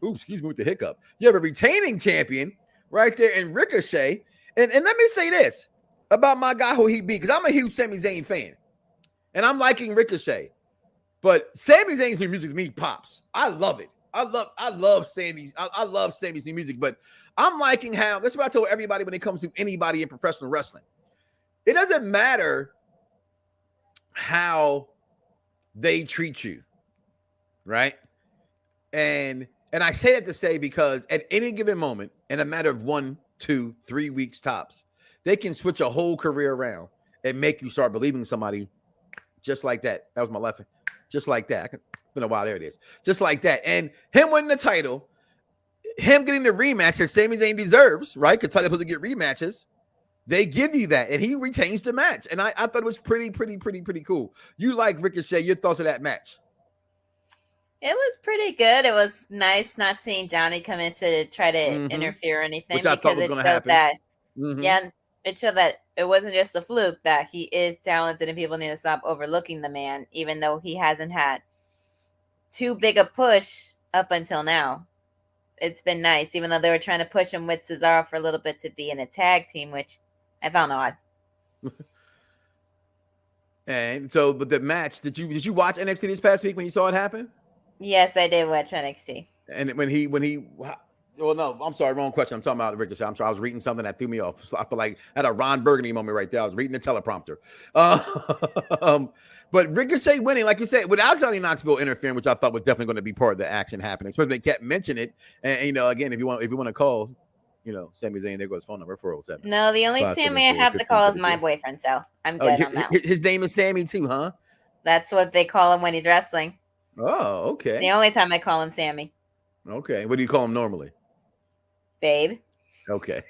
Ooh, excuse me with the hiccup. You have a retaining champion right there in Ricochet. And let me say this about my guy who he beat, because I'm a huge Sami Zayn fan. And I'm liking Ricochet. But Sami Zayn's new music to me pops. I love it. I love Sami's new music. But I'm liking how, that's what I tell everybody when it comes to anybody in professional wrestling. It doesn't matter how they treat you. Right? And I say that to say because at any given moment, in a matter of 1, 2, 3 weeks tops, they can switch a whole career around and make you start believing somebody just like that. That was my left. Just like that. It's been a while. There it is. Just like that. And him winning the title, him getting the rematch that Sami Zayn deserves, right? Because title's supposed to get rematches. They give you that, and he retains the match. And I thought it was pretty cool. You like Ricochet. Your thoughts of that match? It was pretty good. It was nice not seeing Johnny come in to try to interfere or anything. Which I thought was going to happen. Yeah, it showed that it wasn't just a fluke, that he is talented and people need to stop overlooking the man, even though he hasn't had too big a push up until now. It's been nice, even though they were trying to push him with Cesaro for a little bit to be in a tag team, which I found odd. And so, but the match, did you watch NXT this past week when you saw it happen? Yes, I did watch NXT. And when he, well, no, I'm sorry, wrong question. I'm talking about Ricochet. I'm sorry, I was reading something that threw me off. So I feel like I had a Ron Burgundy moment right there. I was reading the teleprompter. But Ricochet winning, like you said, without Johnny Knoxvillie interfering, which I thought was definitely going to be part of the action happening. Especially they kept mentioning it. And again, if you want to call, Sami Zayn, there goes phone number 407. No, the only Sami I have to call is my boyfriend, so I'm good on that. His name is Sami too, huh? That's what they call him when he's wrestling. Oh, okay. The only time I call him Sami. Okay. What do you call him normally? Babe. Okay.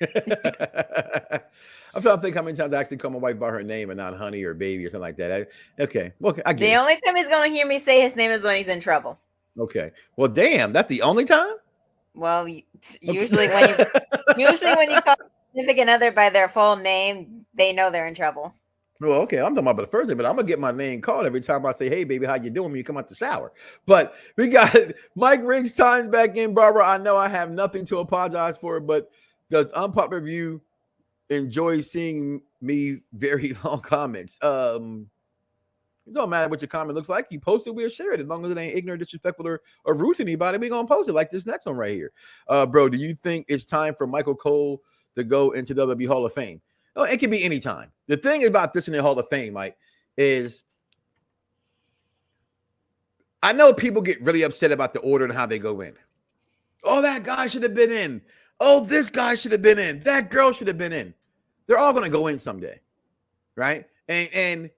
I'm trying to think how many times I actually call my wife by her name and not honey or baby or something like that. Okay. I get it. The only time he's going to hear me say his name is when he's in trouble. Okay. Well, damn, that's the only time? Well, usually when you call a significant other by their full name, they know they're in trouble. Well, okay, I'm talking about the first name, but I'm gonna get my name called every time I say, "Hey, baby, how you doing?" When you come out the shower. But we got Mike Riggs times back in, Barbara. I know I have nothing to apologize for, but does unpopular view enjoy seeing me very long comments. It don't matter what your comment looks like. You post it, we'll share it. As long as it ain't ignorant, disrespectful, or rude to anybody, we gonna post it like this next one right here. Bro, do you think it's time for Michael Cole to go into WWE Hall of Fame? No, it can be any time. The thing about this in the Hall of Fame, Mike, is I know people get really upset about the order and how they go in. Oh, that guy should have been in. Oh, this guy should have been in. That girl should have been in. They're all gonna go in someday, right? And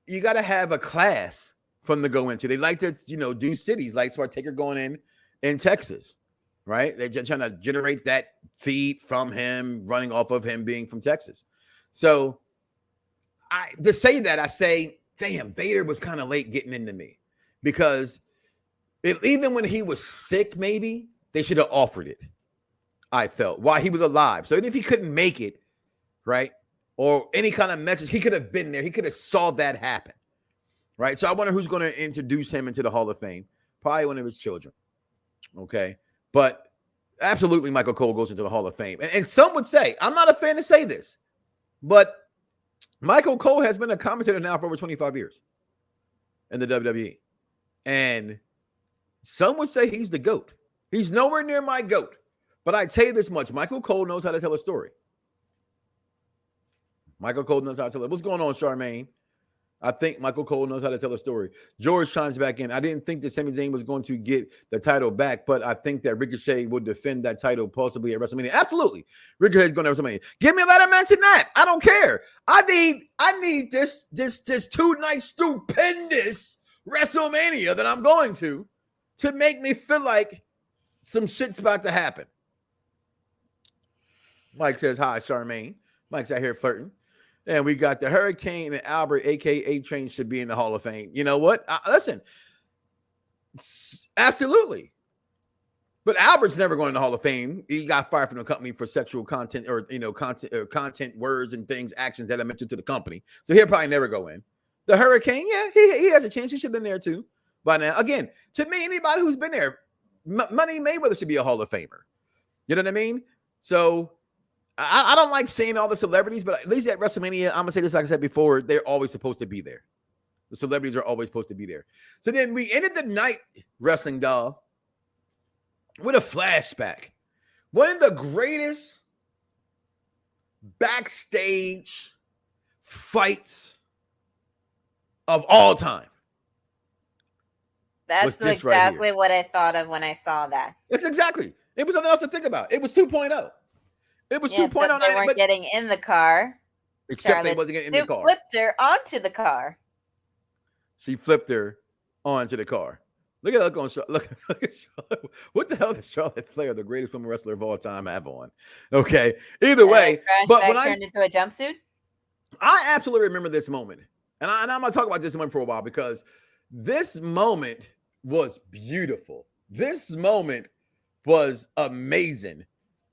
you got to have a class from the go into. They like to, do cities like Smart Taker going in Texas, right? They're just trying to generate that feed from him, running off of him being from Texas. So to say that, I say, damn, Vader was kind of late getting into me because even when he was sick, maybe they should have offered it. I felt while he was alive. So even if he couldn't make it, right? Or any kind of message, he could have been there. He could have saw that happen, right? So I wonder who's going to introduce him into the Hall of Fame. Probably one of his children, okay? But absolutely, Michael Cole goes into the Hall of Fame. And some would say, I'm not a fan to say this, but Michael Cole has been a commentator now for over 25 years in the WWE. And some would say he's the GOAT. He's nowhere near my GOAT. But I tell you this much, Michael Cole knows how to tell a story. Michael Cole knows how to tell it. What's going on, Charmaine? I think Michael Cole knows how to tell a story. George chimes back in. I didn't think that Sami Zayn was going to get the title back, but I think that Ricochet will defend that title possibly at WrestleMania. Absolutely. Ricochet is going to WrestleMania. Give me a better match than that. I don't care. I need this 2-night stupendous WrestleMania that I'm going to make me feel like some shit's about to happen. Mike says, hi, Charmaine. Mike's out here flirting. And we got the Hurricane and Albert, a.k.a. Train, should be in the Hall of Fame. You know what? Listen, absolutely. But Albert's never going to the Hall of Fame. He got fired from the company for sexual content or, content, words and things, actions that are meant to the company. So he'll probably never go in. The Hurricane, yeah, he has a chance. He should have been there too. By now, again, to me, anybody who's been there, Money Mayweather should be a Hall of Famer. You know what I mean? So I don't like saying all the celebrities, but at least at WrestleMania, I'm going to say this like I said before, they're always supposed to be there. The celebrities are always supposed to be there. So then we ended the night, Wrestling Doll, with a flashback. One of the greatest backstage fights of all time. That's exactly what I thought of when I saw that. That's exactly. It was nothing else to think about. It was 2.0. It was 2.0. They weren't getting in the car. Except Charlotte, they wasn't getting in the car. She flipped her onto the car. She flipped her onto the car. Look at that on Charlotte. Look at Charlotte. What the hell did Charlotte Flair, the greatest woman wrestler of all time, have on? Okay. Either way. But when I turned into a jumpsuit? I absolutely remember this moment. And I'm going to talk about this moment for a while because this moment was beautiful. This moment was amazing.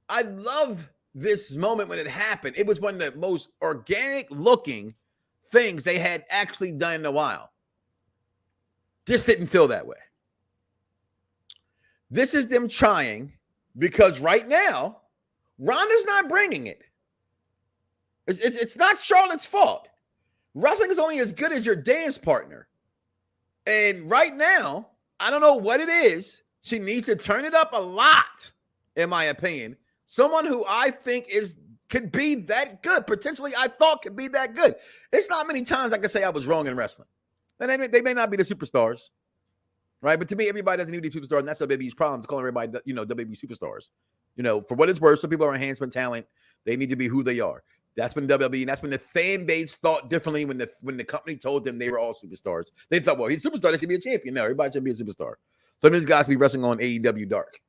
I love this moment when it happened. It was one of the most organic looking things they had actually done in a while. This didn't feel that way. This is them trying because right now, Ronda's not bringing it. It's not Charlotte's fault. Wrestling is only as good as your dance partner. And right now, I don't know what it is. She needs to turn it up a lot, in my opinion. Someone who I think could be that good. Potentially, I thought could be that good. It's not many times I can say I was wrong in wrestling. And they may not be the superstars, right? But to me, everybody doesn't need to be superstars, and that's WWE's problem, calling everybody, WWE superstars. For what it's worth, some people are enhancement talent. They need to be who they are. That's when WWE, and that's when the fan base thought differently when the company told them they were all superstars. They thought, well, he's a superstar, they should be a champion. No, everybody should be a superstar. Some of these guys should be wrestling on AEW Dark.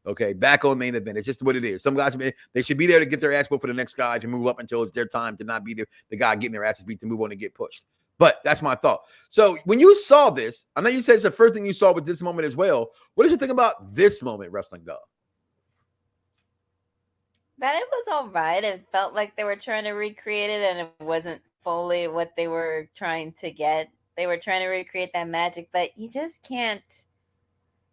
Okay, back on main event. It's just what it is. Some guys, they should be there to get their ass whooped for the next guy to move up until it's their time to not be the guy getting their asses beat to move on and get pushed. But that's my thought. So when you saw this, I know you said it's the first thing you saw with this moment as well. What did you think about this moment, Wrestling Dog? That it was all right. It felt like they were trying to recreate it, and it wasn't fully what they were trying to get. They were trying to recreate that magic, but you just can't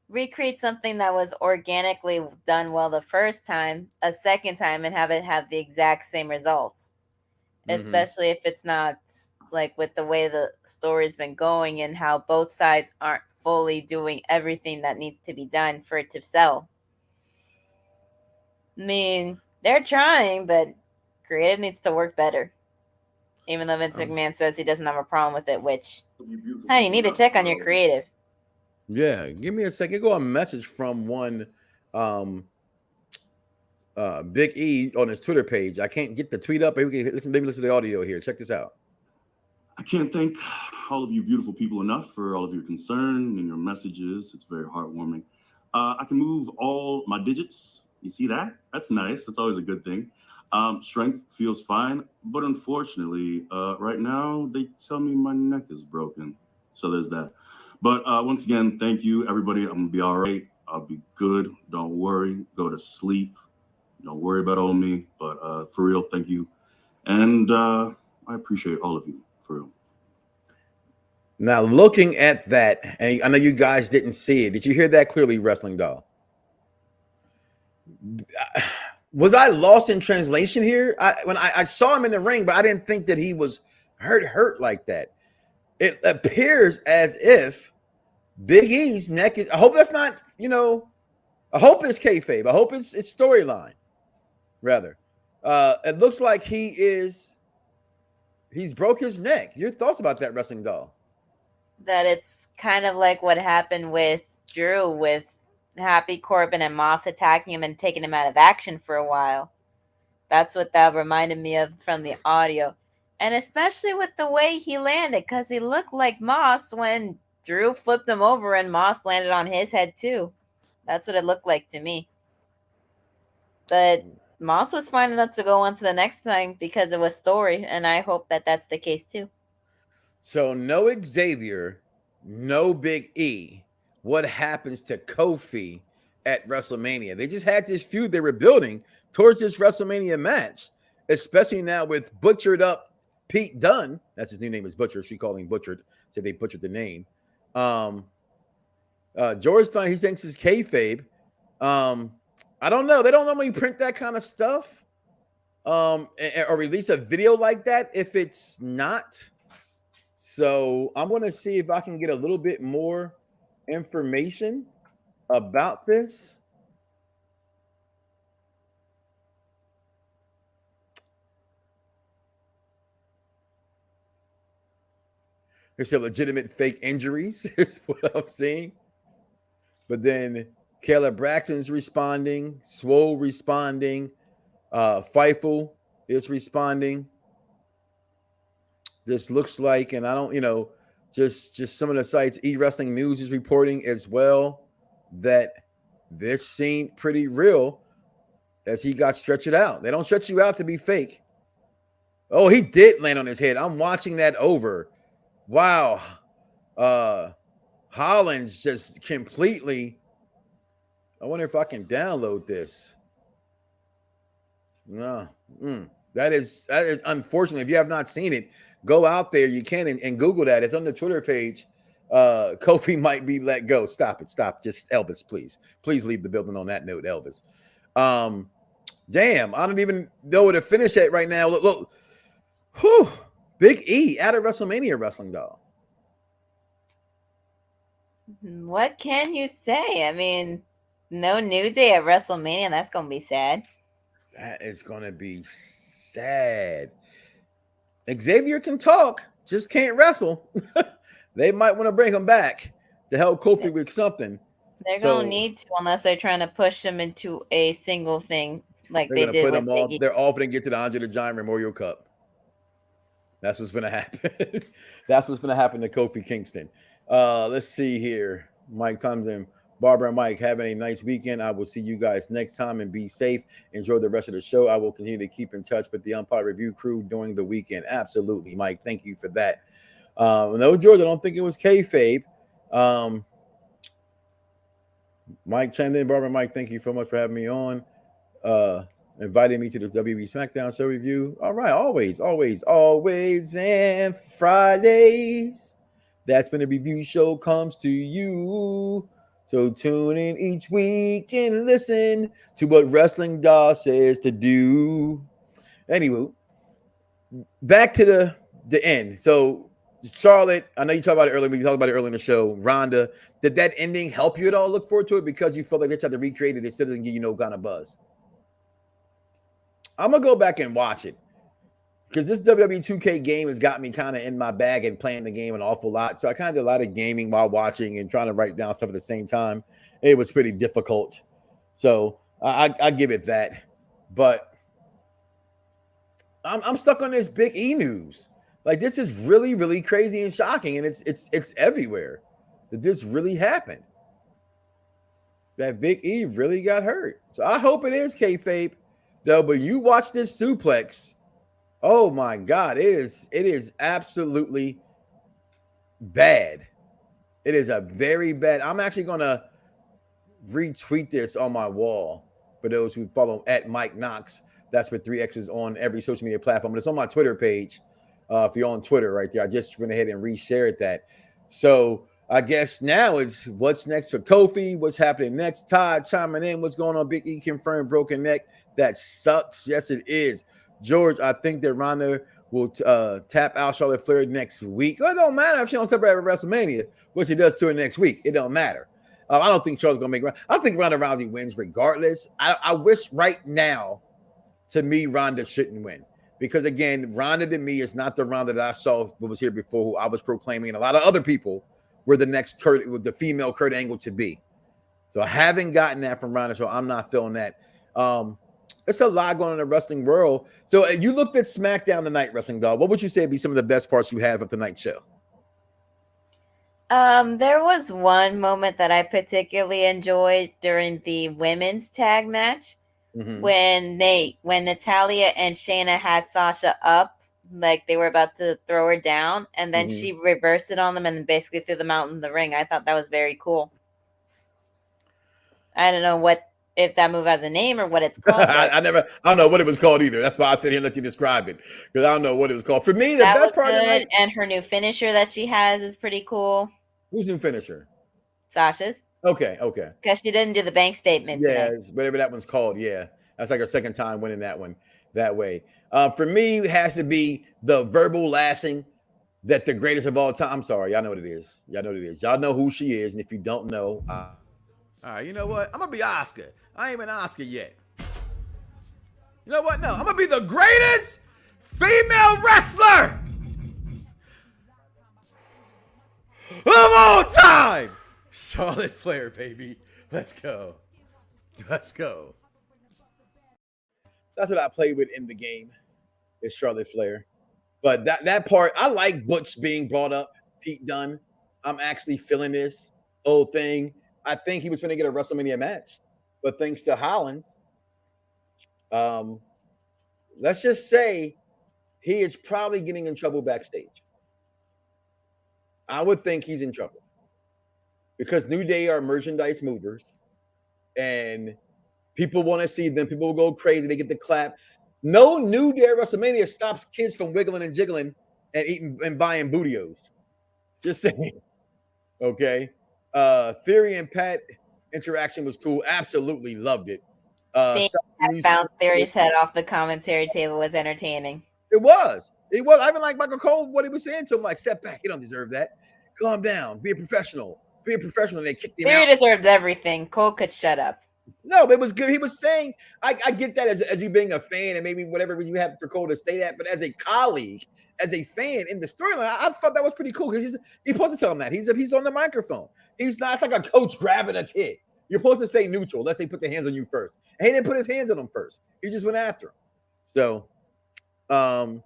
recreate something that was organically done well the first time, a second time, and have it have the exact same results. Especially if it's not like with the way the story's been going and how both sides aren't fully doing everything that needs to be done for it to sell. I mean, they're trying, but creative needs to work better. Even though Vince McMahon says he doesn't have a problem with it, which, hey, you need to check on your creative. Yeah, give me a second. Go a message from one Big E on his Twitter page. I can't get the tweet up, but we can listen to the audio here. Check this out. I can't thank all of you beautiful people enough for all of your concern and your messages. It's very heartwarming. I can move all my digits. You see that? That's nice. That's always a good thing. Strength feels fine, but unfortunately, right now they tell me my neck is broken. So there's that. But once again, thank you, everybody. I'm gonna be all right. I'll be good. Don't worry. Go to sleep. Don't worry about all me. But for real, thank you. And I appreciate all of you, for real. Now, looking at that, and I know you guys didn't see it. Did you hear that clearly, Wrestling Doll? Was I lost in translation here? When I saw him in the ring, but I didn't think that he was hurt like that. It appears as if Big E's neck is. I hope that's not, I hope it's kayfabe. I hope it's storyline, rather. It looks like he's broke his neck. Your thoughts about that, Wrestling Doll? That it's kind of like what happened with Drew with Happy Corbin and Moss attacking him and taking him out of action for a while. That's what that reminded me of from the audio. And especially with the way he landed, because he looked like Moss when Drew flipped him over and Moss landed on his head too. That's what it looked like to me. But Moss was fine enough to go on to the next thing because it was story, and I hope that that's the case too. So no Xavier, no Big E. What happens to Kofi at WrestleMania? They just had this feud they were building towards this WrestleMania match, especially now with butchered up Pete Dunne. That's his new name is Butcher. She called him Butchered. Said they butchered the name. George Stein, he thinks it's kayfabe. I don't know. They don't normally print that kind of stuff or release a video like that if it's not. So I'm going to see if I can get a little bit more information about this. There's some legitimate fake injuries, is what I'm seeing. But then Kayla Braxton's responding, Swole responding, Feifel is responding. This looks like, and I don't, just some of the sites, E-Wrestling News is reporting as well that this seemed pretty real as he got stretched out. They don't stretch you out to be fake. Oh, he did land on his head. I'm watching that over. Wow. Hollins just completely. I wonder if I can download this. No. That is unfortunate. If you have not seen it, go out there. You can and Google that. It's on the Twitter page. Kofi might be let go. Stop it. Stop. Just Elvis, please. Please leave the building on that note, Elvis. Damn. I don't even know where to finish at right now. Look. Whew. Big E out of WrestleMania, Wrestling Doll. What can you say? I mean, no New Day at WrestleMania. That's going to be sad. That is going to be sad. Xavier can talk, just can't wrestle. They might want to bring him back to help Kofi with something. They're going to need to, unless they're trying to push him into a single thing like they did with Big E. They're all going to get to the Andre the Giant Memorial Cup. That's what's going to happen. That's what's going to happen to Kofi Kingston. Let's see here. Mike Thompson, Barbara and Mike, having a nice weekend. I will see you guys next time and be safe. Enjoy the rest of the show. I will continue to keep in touch with the Umpire Review crew during the weekend. Absolutely, Mike. Thank you for that. No, George, I don't think it was kayfabe. Mike chimed in. Barbara and Mike, thank you so much for having me on. Inviting me to this WWE Smackdown show review. All right, always, and Fridays. That's when the review show comes to you. So tune in each week and listen to what Wrestling Doll says to do. Anyway, back to the end. So Charlotte, I know you talked about it earlier. We talked about it earlier in the show. Ronda, did that ending help you at all? Look forward to it because you felt like they tried to recreate it. It still doesn't give you no kind of buzz. I'm gonna go back and watch it because this WWE 2K game has got me kind of in my bag and playing the game an awful lot. So I kind of did a lot of gaming while watching and trying to write down stuff at the same time. It was pretty difficult. So I give it that. But I'm stuck on this Big E news. Like this is really, really crazy and shocking, and it's everywhere that this really happened. That Big E really got hurt. So I hope it is kayfabe, though. But you watch this suplex. Oh my God, it is absolutely bad. It is a very bad. I'm actually gonna retweet this on my wall for those who follow at Mike Knoxxx. That's with 3 X's on every social media platform. But it's on my Twitter page. If you're on Twitter right there, I just went ahead and reshared that. So I guess now it's what's next for Kofi, what's happening next. Todd chiming in, what's going on? Big E confirmed broken neck. That sucks. Yes, it is. George, I think that Ronda will tap out Charlotte Flair next week. Well, it don't matter if she don't tap her at WrestleMania, what she does to her next week. It don't matter. I don't think Charlotte's going to make. I think Ronda Rousey wins regardless. I wish right now, to me, Ronda shouldn't win. Because, again, Ronda to me is not the Ronda that I saw who was here before, who I was proclaiming, and a lot of other people were the next with the female Kurt Angle to be. So I haven't gotten that from Ronda, so I'm not feeling that. It's a lot going on in the wrestling world. So you looked at SmackDown tonight, Wrestling Dog. What would you say would be some of the best parts you have of tonight's show? There was one moment that I particularly enjoyed during the women's tag match. Mm-hmm. When Natalya and Shayna had Sasha up, like they were about to throw her down, and then she reversed it on them and then basically threw them out in the ring. I thought that was very cool. I don't know if that move has a name or what it's called. I don't know what it was called either. That's why I said here and let you describe it, because I don't know what it was called. For me, the best part of the night, and her new finisher that she has is pretty cool. Who's new finisher? Sasha's. Okay. Because she didn't do the bank statement. Yeah, whatever that one's called. Yeah, that's like her second time winning that one that way. For me, it has to be the verbal lashing that the greatest of all time. I'm sorry, y'all know what it is. Y'all know who she is, and if you don't know, all right, you know what? I'm gonna be Oscar. I ain't been Oscar yet. You know what? No, I'm gonna be the greatest female wrestler of all time. Charlotte Flair, baby. Let's go. That's what I played with in the game, is Charlotte Flair. But that part, I like Butch being brought up, Pete Dunne. I'm actually feeling this whole thing. I think he was going to get a WrestleMania match. But thanks to Hollins, let's just say he is probably getting in trouble backstage. I would think he's in trouble. Because New Day are merchandise movers, and people want to see them. People will go crazy. They get the clap. No New Day WrestleMania stops kids from wiggling and jiggling and eating and buying bootios. Just saying. Okay. Theory and Pat interaction was cool. Absolutely loved it. I found Theory's head off the commentary table was entertaining. It was. I even like Michael Cole, what he was saying to him, like, step back. You don't deserve that. Calm down. Be a professional. And they kicked him out. Theory deserves everything. Cole could shut up. No, but it was good. He was saying, I get that as you being a fan and maybe whatever reason you have for Cole to say that, but as a colleague, as a fan in the storyline, I thought that was pretty cool because he's supposed to tell him that. He's on the microphone. He's not like a coach grabbing a kid. You're supposed to stay neutral unless they put their hands on you first. And he didn't put his hands on him first. He just went after him. So, but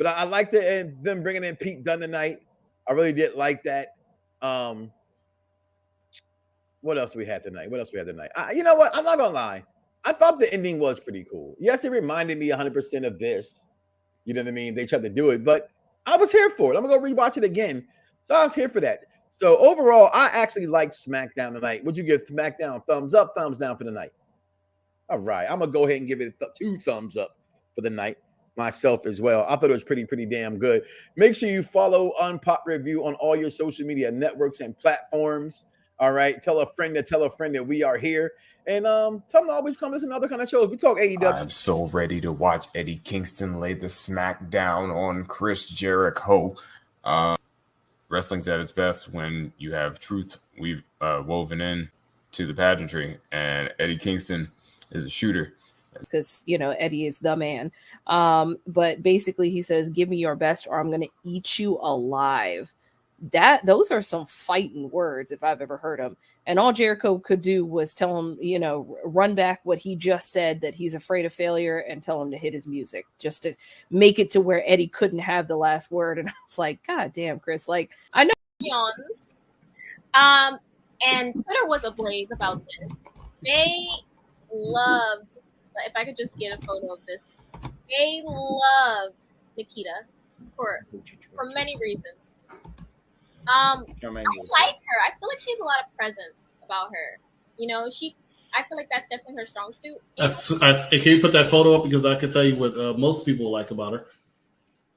I like them bringing in Pete Dunne tonight. I really did like that. What else we had tonight? You know what? I'm not going to lie. I thought the ending was pretty cool. Yes, it reminded me 100% of this. You know what I mean? They tried to do it, but I was here for it. I'm going to go rewatch it again. So I was here for that. So overall, I actually liked SmackDown tonight. Would you give SmackDown thumbs up, thumbs down for the night? All right. I'm going to go ahead and give it 2 thumbs up for the night myself as well. I thought it was pretty damn good. Make sure you follow Unpop Review on all your social media networks and platforms. All right. Tell a friend that we are here. And tell them to always come listen to other kind of shows. We talk AEW. I'm so ready to watch Eddie Kingston lay the smackdown on Chris Jericho. Wrestling's at its best when you have truth we've woven in to the pageantry, and Eddie Kingston is a shooter. Because, you know, Eddie is the man. But basically he says, give me your best or I'm going to eat you alive. Those are some fighting words if I've ever heard them. And all Jericho could do was tell him, you know, run back what he just said, that he's afraid of failure, and tell him to hit his music just to make it to where Eddie couldn't have the last word. And I was like, God damn, Chris, like, I know. And Twitter was ablaze about this. They loved, if I could just get a photo of this, they loved Nikita for many reasons. I like her. I feel like she has a lot of presence about her. You know, I feel like that's definitely her strong suit. Can you put that photo up? Because I can tell you what most people like about her.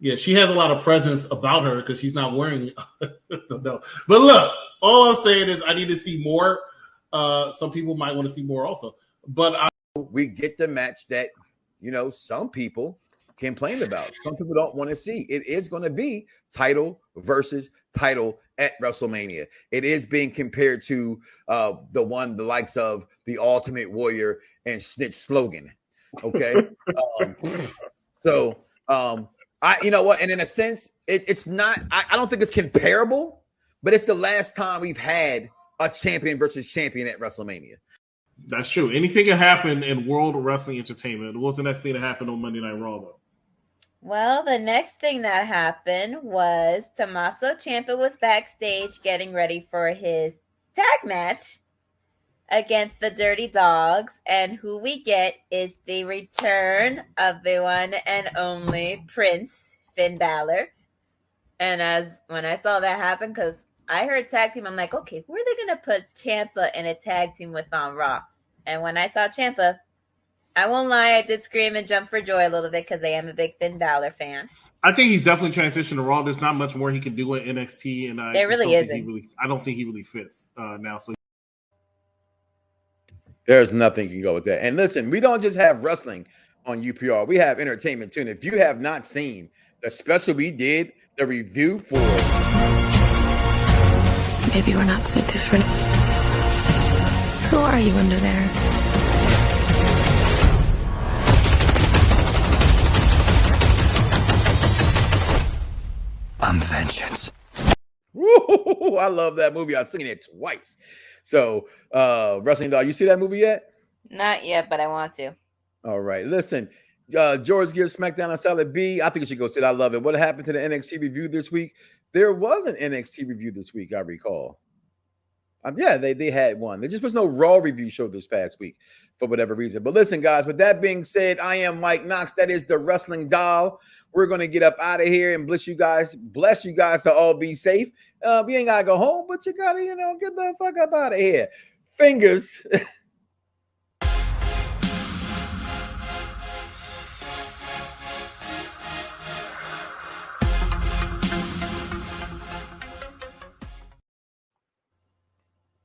Yeah, she has a lot of presence about her because she's not wearing. No. But look, all I'm saying is I need to see more. Some people might want to see more also. But we get the match that, you know, some people complained about. Some people don't want to see. It is going to be title versus title at WrestleMania. It is being compared to the likes of the Ultimate Warrior and Snitch Slogan. Okay. You know what? And in a sense, it's not, I don't think it's comparable, but it's the last time we've had a champion versus champion at WrestleMania. That's true. Anything can happen in World Wrestling Entertainment. What's the next thing that happened on Monday Night Raw, though? Well, the next thing that happened was Tommaso Ciampa was backstage getting ready for his tag match against the Dirty Dogs, and who we get is the return of the one and only Prince Finn Balor. And when I saw that happen, because I heard tag team, I'm like, okay, who are they going to put Ciampa in a tag team with on Raw? And when I saw Ciampa, I won't lie, I did scream and jump for joy a little bit because I am a big Finn Balor fan. I think he's definitely transitioned to Raw. There's not much more he can do in NXT, and there really isn't. I don't think he really fits now. So there's nothing you can go with that. And listen, we don't just have wrestling on UPR. We have entertainment too. And if you have not seen the special we did, the review for Maybe we're not so different. Who are you under there? I'm vengeance. Woo, I love that movie. I've seen it twice. So, Wrestling Dog, you see that movie yet? Not yet, but I want to. All right. Listen, George gives SmackDown a solid B. I think you should go sit. I love it. What happened to the NXT review this week? There was an NXT review this week, I recall. Yeah, they had one. There just was no Raw review show this past week for whatever reason. But listen, guys, with that being said, I am Mike Knoxxx. That is the Wrestling Doll. We're going to get up out of here and bless you guys to all be safe. We ain't got to go home, but you got to, get the fuck up out of here. Fingers